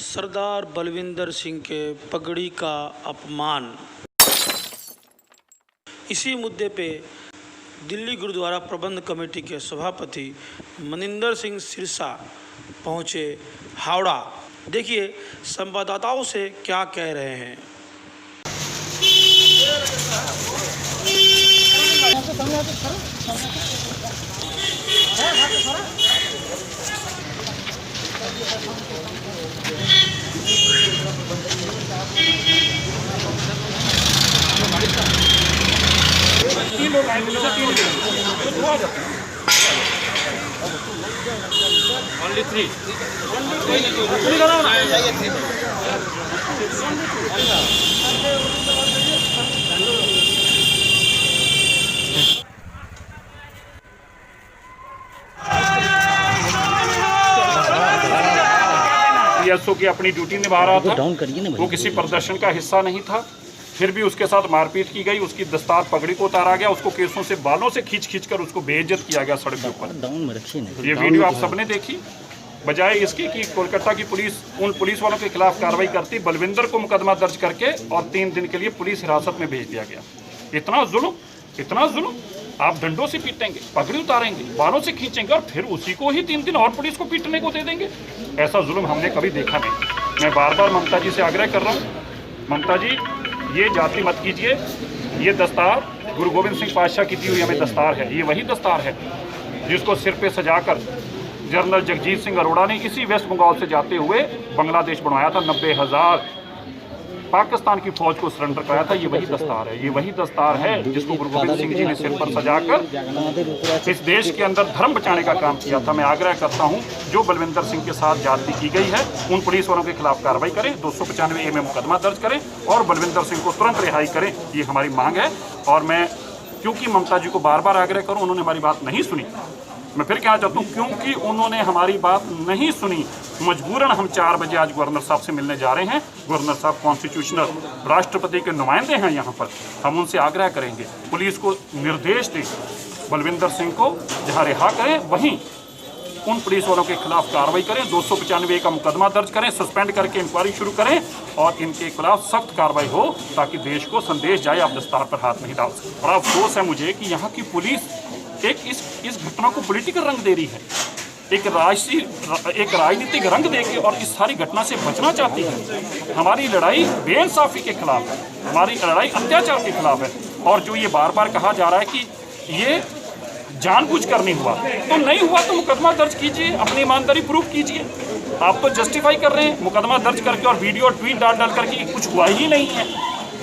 सरदार बलविंदर सिंह के पगड़ी का अपमान। इसी मुद्दे पे दिल्ली गुरुद्वारा प्रबंध कमेटी के सभापति मनिंदर सिंह सिरसा पहुंचे हावड़ा। देखिए संवाददाताओं से क्या कह रहे हैं। Only three. पीएसओ की अपनी ड्यूटी निभा रहा था, वो किसी प्रदर्शन का हिस्सा नहीं था, फिर भी उसके साथ मारपीट की गई, उसकी दस्तार पगड़ी को उतारा गया, उसको केसों से बालों से खींच कर उसको बेइज्जत किया गया सड़क के ऊपर। ये वीडियो आप सबने देखी। बजाय इसके कि कोलकाता की पुलिस उन पुलिस वालों के खिलाफ कार्रवाई करती, बलविंदर को मुकदमा दर्ज करके और 3 दिन के लिए पुलिस हिरासत में भेज दिया गया। इतना जुल्म। आप डंडों से पीटेंगे, पगड़ी उतारेंगे, बालों से खींचेंगे और फिर उसी को ही 3 दिन और पुलिस को पीटने को दे देंगे। ऐसा जुल्म हमने कभी देखा नहीं। मैं बार बार ममता जी से आग्रह कर रहा हूँ, ममता जी ये जाति मत कीजिए। ये दस्तार गुरु गोविंद सिंह पातशाह की दी हुई हमें दस्तार है। ये वही दस्तार है जिसको सिर पे सजाकर जनरल जगजीत सिंह अरोड़ा ने इसी वेस्ट बंगाल से जाते हुए बांग्लादेश बनवाया था। 90,000 पाकिस्तान की फौज को सरेंडर कराया था। ये वही दस्तार है, ये वही दस्तार है जिसको गुरु गोविंद सिंह जी ने सिर पर सजाकर इस देश के अंदर धर्म बचाने का काम किया था। मैं आग्रह करता हूं, जो बलविंदर सिंह के साथ ज्यादती की गई है उन पुलिस वालों के खिलाफ कार्रवाई करें, 295A में मुकदमा दर्ज करें और बलविंदर सिंह को तुरंत रिहाई करें। ये हमारी मांग है। और मैं क्योंकि ममता जी को बार बार आग्रह करूँ, उन्होंने हमारी बात नहीं सुनी। मैं फिर कहना चाहता हूँ, क्योंकि उन्होंने हमारी बात नहीं सुनी, मजबूरन हम 4 बजे आज गवर्नर साहब से मिलने जा रहे हैं। गवर्नर साहब कॉन्स्टिट्यूशनल राष्ट्रपति के नुमाइंदे हैं यहाँ पर। हम उनसे आग्रह करेंगे, पुलिस को निर्देश दें, बलविंदर सिंह को जहाँ रिहा करें वहीं उन पुलिस वालों के खिलाफ कार्रवाई करें, 295A का मुकदमा दर्ज करें, सस्पेंड करके इंक्वायरी शुरू करें और इनके खिलाफ सख्त कार्रवाई हो ताकि देश को संदेश जाए आप दस्तार पर हाथ नहीं डाल सकते। बड़ा अफसोस है मुझे कि यहाँ की पुलिस इस घटना को पॉलिटिकल रंग दे रही है, एक राजनीतिक रंग देके और इस सारी घटना से बचना चाहती है। हमारी लड़ाई बेइंसाफी के खिलाफ है, हमारी लड़ाई अत्याचार के खिलाफ है। और जो ये बार बार कहा जा रहा है कि ये जानबूझकर नहीं हुआ, तो नहीं हुआ तो मुकदमा दर्ज कीजिए, अपनी ईमानदारी प्रूव कीजिए। आप तो जस्टिफाई कर रहे हैं मुकदमा दर्ज करके और वीडियो ट्वीट डाल करके कुछ हुआ ही नहीं है।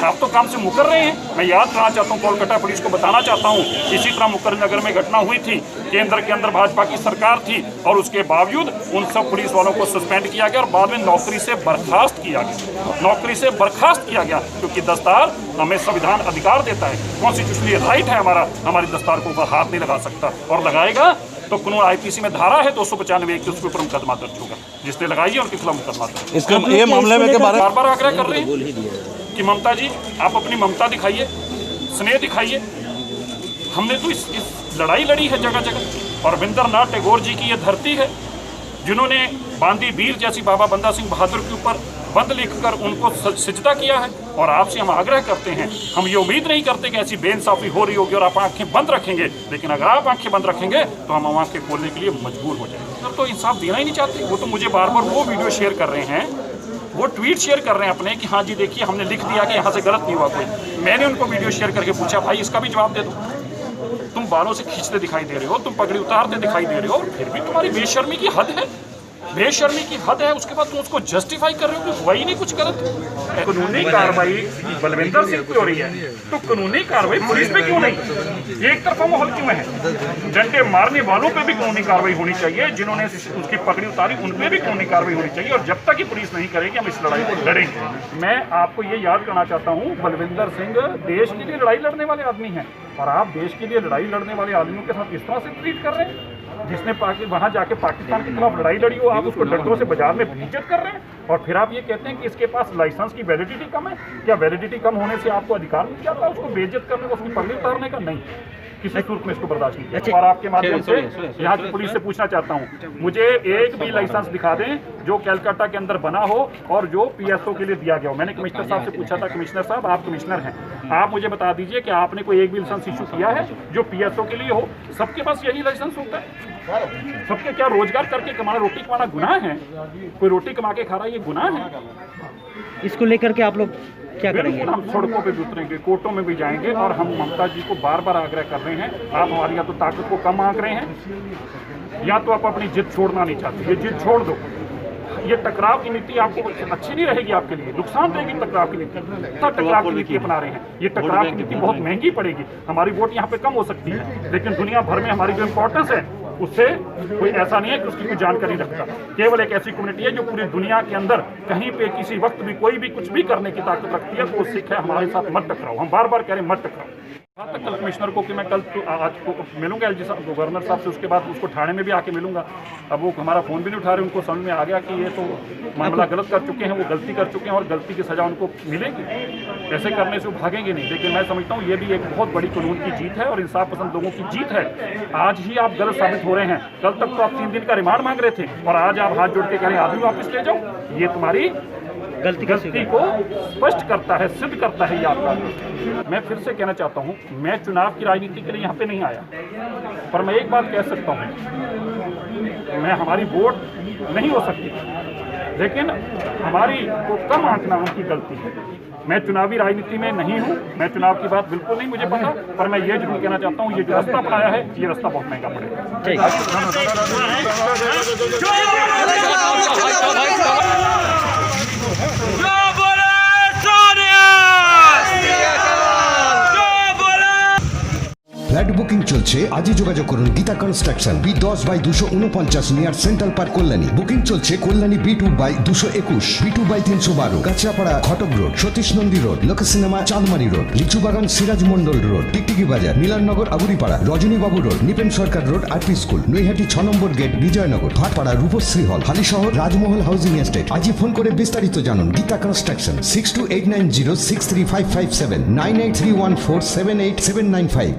आप तो काम से मुकर रहे हैं। मैं याद कराना चाहता हूँ, कोलकाता पुलिस को बताना चाहता हूँ, इसी तरह मुकरनगर में घटना हुई थी। केंद्र के अंदर भाजपा की सरकार थी और उसके बावजूद उन सब पुलिस वालों को सस्पेंड किया गया और बाद में नौकरी से बर्खास्त किया गया, क्योंकि दस्तार हमें संविधान अधिकार देता है, कॉन्स्टिट्यूशनली राइट है हमारा, हमारी दस्तार को ऊपर हाथ नहीं लगा सकता। और लगाएगा तो कानून IPC में धारा है 295 की, उसके ऊपर मुकदमा दर्ज होगा। जिसने लगाई है उनके खिलाफ मुकदमा दर्ज। इसका ये मामले में बार बार आग्रह कर रहे हैं कि ममता जी आप अपनी ममता दिखाइए, स्नेह दिखाइए। हमने तो इस लड़ाई लड़ी है जगह जगह। और रविंद्रनाथ टैगोर जी की ये धरती है जिन्होंने बांदी वीर जैसी बाबा बंदा सिंह बहादुर के ऊपर बंद लिखकर उनको सिजदा किया है। और आपसे हम आग्रह करते हैं, हम ये उम्मीद नहीं करते कि ऐसी बेइंसाफी हो रही होगी और आप आंखें बंद रखेंगे, लेकिन अगर आप आंखें बंद रखेंगे तो हम आंखें खोलने के लिए मजबूर हो जाएंगे। तो इंसाफ देना ही नहीं चाहते। वो तो मुझे बार बार वो वीडियो शेयर कर रहे हैं, वो ट्वीट शेयर कर रहे हैं अपने कि हाँ जी देखिए हमने लिख दिया कि यहाँ से गलत नहीं हुआ कोई। मैंने उनको वीडियो शेयर करके पूछा, भाई इसका भी जवाब दे दो। तुम बालों से खींचते दिखाई दे रहे हो, तुम पगड़ी उतारते दिखाई दे रहे हो, फिर भी तुम्हारी बेशर्मी की हद है, उसके बाद तुम उसको जस्टिफाई कर रहे हो कि वही नहीं कुछ गलत। कानूनी कार्रवाई बलविंदर सिंह पे हो रही है तो कानूनी कार्रवाई पुलिस पे क्यों नहीं? एक तरफा माहौल क्यों है? डंडे मारने वालों पे भी कानूनी कार्रवाई होनी चाहिए, जिन्होंने उसकी पगड़ी उतारी उन पे भी कानूनी कार्रवाई होनी चाहिए। और जब तक ये पुलिस नहीं करेगी हम इस लड़ाई को लड़ेंगे। मैं आपको ये याद करना चाहता हूँ, बलविंदर सिंह देश के लिए लड़ाई लड़ने वाले आदमी हैं और आप देश के लिए लड़ाई लड़ने वाले आदमियों के साथ इस तरह से ट्रीट कर रहे हैं। जिसने वहाँ जाके पाकिस्तान के खिलाफ लड़ाई लड़ी हो, आप उसको डंडों से बाजार में बेइज्जत कर रहे हैं। और फिर आप ये कहते हैं कि इसके पास लाइसेंस की वैलिडिटी कम है। क्या वैलिडिटी कम होने से आपको अधिकार मिल जाता है उसको बेइज्जत करने का, उसकी पगड़ी उतारने का? नहीं। किसी सूरत में इसको बर्दाश्त नहीं किया। और आपके माध्यम से यहाँ की पुलिस से पूछना चाहता हूँ, मुझे एक भी लाइसेंस दिखा दें जो कैलकाटा के अंदर बना हो और जो PSO के लिए दिया गया हो। मैंने कमिश्नर साहब से पूछा था, कमिश्नर साहब आप कमिश्नर हैं, आप मुझे बता दीजिए कि आपने कोई एक भी लाइसेंस इशू किया है जो PSO के लिए हो। सबके पास यही लाइसेंस होता है। सबके क्या रोजगार करके कमाना, रोटी कमाना गुनाह है? कोई रोटी कमा के खा रहा है, ये गुनाह है? इसको लेकर के आप लोग क्या करेंगे? हम सड़कों पे भी उतरेंगे, कोर्टों में भी जाएंगे और हम ममता जी को बार बार आग्रह कर रहे हैं, आप हमारी या तो ताकत को कम आंक रहे हैं या तो आप अपनी जिद छोड़ना नहीं चाहते। ये जिद छोड़ दो। ये टकराव की नीति आपको अच्छी नहीं रहेगी, आपके लिए नुकसान देगी। टकराव की नीति, टकराव की नीति अपना रहे हैं, ये टकराव की नीति बहुत महंगी पड़ेगी। हमारी वोट यहाँ पे कम हो सकती है, लेकिन दुनिया भर में हमारी जो इम्पोर्टेंस है उससे कोई ऐसा नहीं है कि उसकी कोई जानकारी रखता। केवल एक ऐसी कम्युनिटी है जो पूरी दुनिया के अंदर कहीं पे किसी वक्त भी कोई भी कुछ भी करने की ताकत रखती है। तो सिख है, हमारे साथ मत टकराओ। हम बार बार कह रहे हैं मत टकराओ। तक कल कमिश्नर को कि मैं कल आज को मिलूंगा LG साहब, गवर्नर साहब से, उसके बाद उसको थाने में भी आके मिलूंगा। अब वो हमारा फ़ोन भी नहीं उठा रहे, उनको समझ में आ गया कि ये तो मामला गलत कर चुके हैं, वो गलती कर चुके हैं और गलती की सज़ा उनको मिलेगी। ऐसे करने से वो भागेंगे नहीं। लेकिन मैं समझता हूँ ये भी एक बहुत बड़ी कानून की जीत है और इंसाफ पसंद लोगों की जीत है। आज ही आप गलत साबित हो रहे हैं। कल तक तो आप 3 दिन का रिमांड मांग रहे थे और आज आप हाथ जोड़ के कह रहे हैं आदमी वापस ले जाओ। ये तुम्हारी गलती को स्पष्ट करता है, सिद्ध करता है ये आपका। मैं फिर से कहना चाहता हूँ, मैं चुनाव की राजनीति के लिए यहाँ पे नहीं आया, पर मैं एक बात कह सकता हूँ, मैं हमारी वोट नहीं हो सकती, लेकिन हमारी को कम आंकना उनकी गलती है। मैं चुनावी राजनीति में नहीं हूँ, मैं चुनाव की बात बिल्कुल नहीं मुझे पता, पर मैं ये जरूर कहना चाहता हूँ, ये जो रास्ता अपनाया है ये रास्ता बहुत महंगा पड़ेगा। ফ্ল্যাট বুকিং চলছে, আজই যোগাযোগ করুন Gita construction, B10/249 near central park Kalyani. Booking চলছে কল্যাণী B2/221, B2/312, কাঁচরাপাড়া ঘটক রোড, সতীশ নন্দী রোড, লোক সিনেমা চাঁদমারি রোড, লিচুবাগান সিরাজ মন্ডল রোড, টিকটিকি বাজার, মিলননগর আগুরিপাড়া, রজনীবাবু রোড, নিপেন সরকার রোড, RP স্কুল, নৈহাটি 6 নম্বর গেট, বিজয়নগর, ভাটপাড়া, রূপশ্রী হল, হালিশহর, রাজমহল হাউজিং এস্টেট। আজই ফোন করে বিস্তারিত জানুন। গীতা কনস্ট্রাকশন 6289063557, 9831478795।